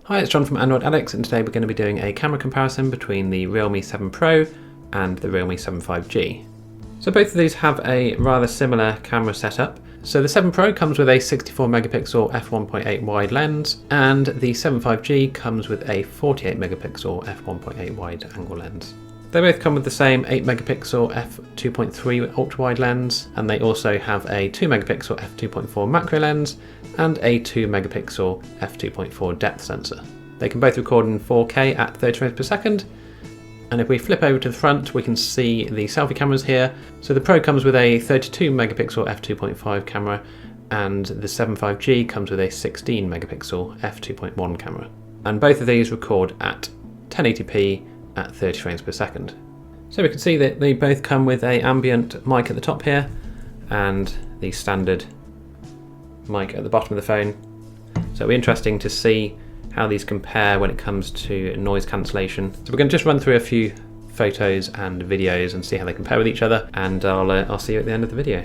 Hi, it's John from Android Addicts, and today we're going to be doing a camera comparison between the Realme 7 Pro and the Realme 7 5G. So both of these have a rather similar camera setup. So the 7 Pro comes with a 64 megapixel f1.8 wide lens, and the 7 5G comes with a 48 megapixel f1.8 wide angle lens. They both come with the same 8 megapixel f2.3 ultra wide lens, and they also have a 2 megapixel f2.4 macro lens and a 2 megapixel f2.4 depth sensor. They can both record in 4K at 30 frames per second. And if we flip over to the front, we can see the selfie cameras here. So the Pro comes with a 32 megapixel f2.5 camera, and the 7 5G comes with a 16 megapixel f2.1 camera. And both of these record at 1080p at 30 frames per second. So we can see that they both come with an ambient mic at the top here, and the standard mic at the bottom of the phone. So it'll be interesting to see how these compare when it comes to noise cancellation. So we're going to just run through a few photos and videos and see how they compare with each other, and I'll see you at the end of the video.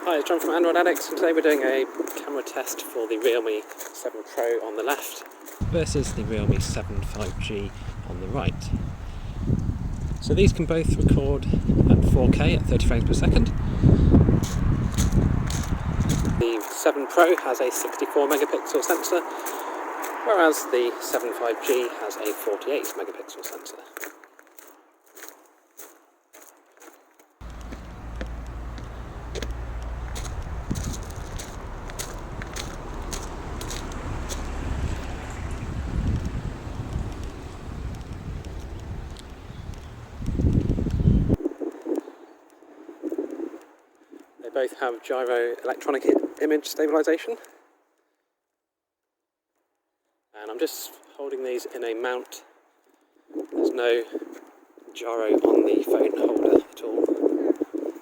Hi, it's John from Android Addicts, and today we're doing a camera test for the Realme 7 Pro on the left versus the Realme 7 5G on the right. So these can both record at 4K at 30 frames per second. The 7 Pro has a 64 megapixel sensor, whereas the 7 5G has a 48 megapixel sensor. They both have gyro electronic image stabilization, and I'm just holding these in a mount. There's no gyro on the phone holder at all, so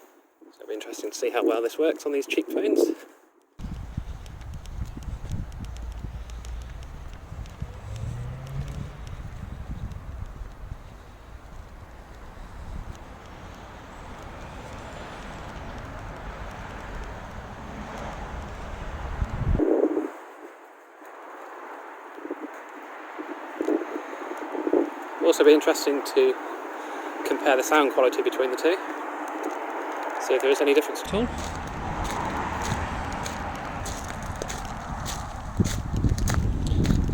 it'll be interesting to see how well this works on these cheap phones. It'll also be interesting to compare the sound quality between the two, see if there is any difference at all.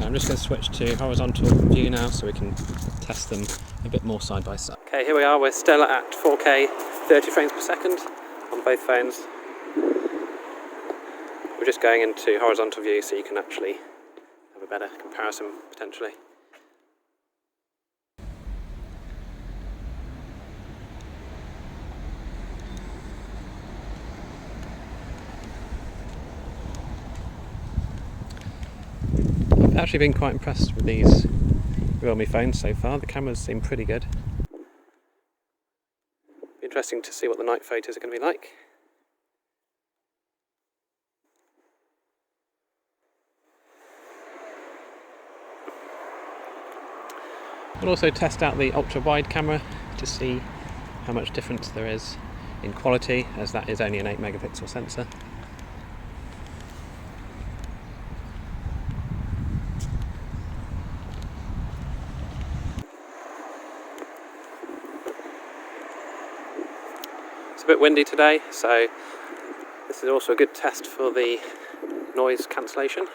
I'm just going to switch to horizontal view now so we can test them a bit more side by side. Okay, here we are, we're still at 4K 30 frames per second on both phones. We're just going into horizontal view so you can actually have a better comparison potentially. I've actually been quite impressed with these Realme phones so far. The cameras seem pretty good. Be interesting to see what the night photos are going to be like. We'll also test out the ultra wide camera to see how much difference there is in quality, as that is only an 8 megapixel sensor. a bit windy today, so this is also a good test for the noise cancellation.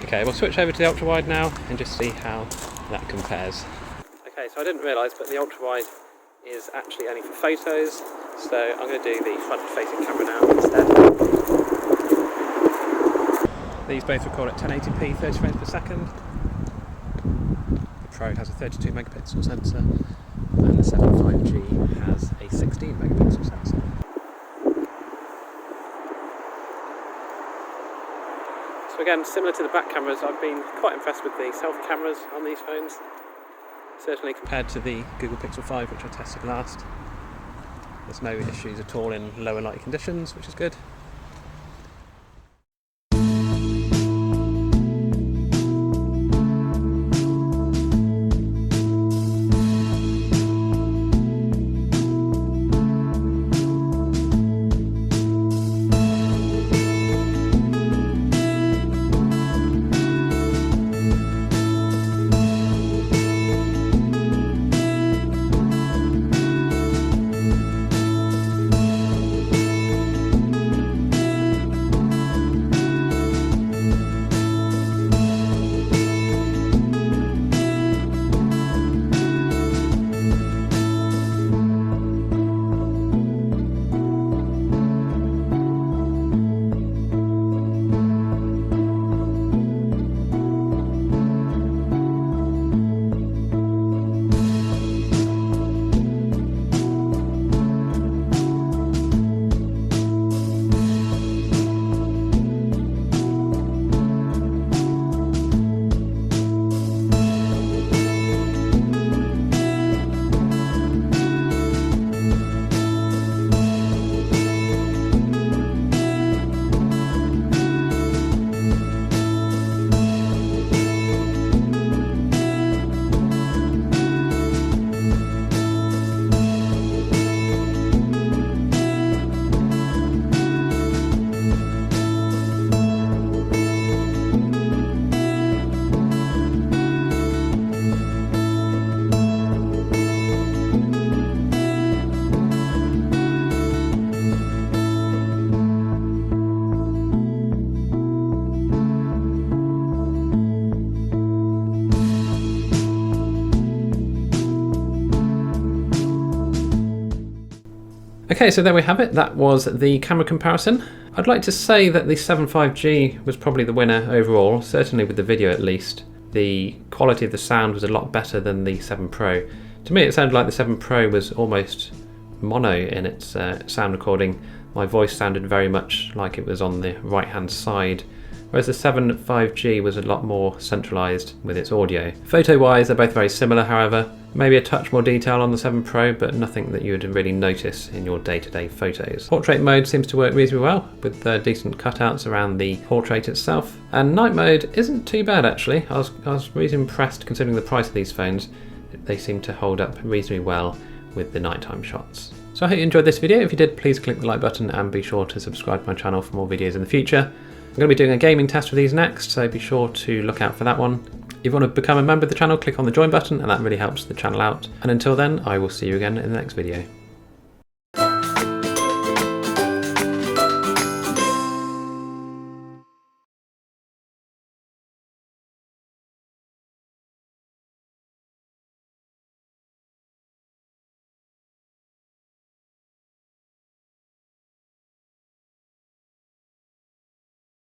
Okay, we'll switch over to the ultra-wide now and just see how that compares. Okay, so I didn't realise, but the ultra-wide is actually only for photos, so I'm going to do the front-facing camera now instead. These both record at 1080p, 30 frames per second. The Pro has a 32 megapixel sensor, and the 7.5G has a 16 megapixel sensor. So again, similar to the back cameras, I've been quite impressed with the selfie cameras on these phones. Certainly compared to the Google Pixel 5, which I tested last. There's no issues at all in lower light conditions, which is good. Okay, so there we have it. That was the camera comparison. I'd like to say that the 7.5G was probably the winner overall, certainly with the video at least. The quality of the sound was a lot better than the 7 Pro. To me it sounded like the 7 Pro was almost mono in its sound recording. My voice sounded very much like it was on the right hand side, whereas the 7.5G was a lot more centralised with its audio. Photo wise they're both very similar, however. Maybe a touch more detail on the 7 Pro, but nothing that you would really notice in your day-to-day photos. Portrait mode seems to work reasonably well, with decent cutouts around the portrait itself. And night mode isn't too bad actually. I was really impressed considering the price of these phones. They seem to hold up reasonably well with the nighttime shots. So I hope you enjoyed this video. If you did, please click the like button and be sure to subscribe to my channel for more videos in the future. I'm going to be doing a gaming test for these next, so be sure to look out for that one. If you want to become a member of the channel, click on the join button and that really helps the channel out. And until then, I will see you again in the next video.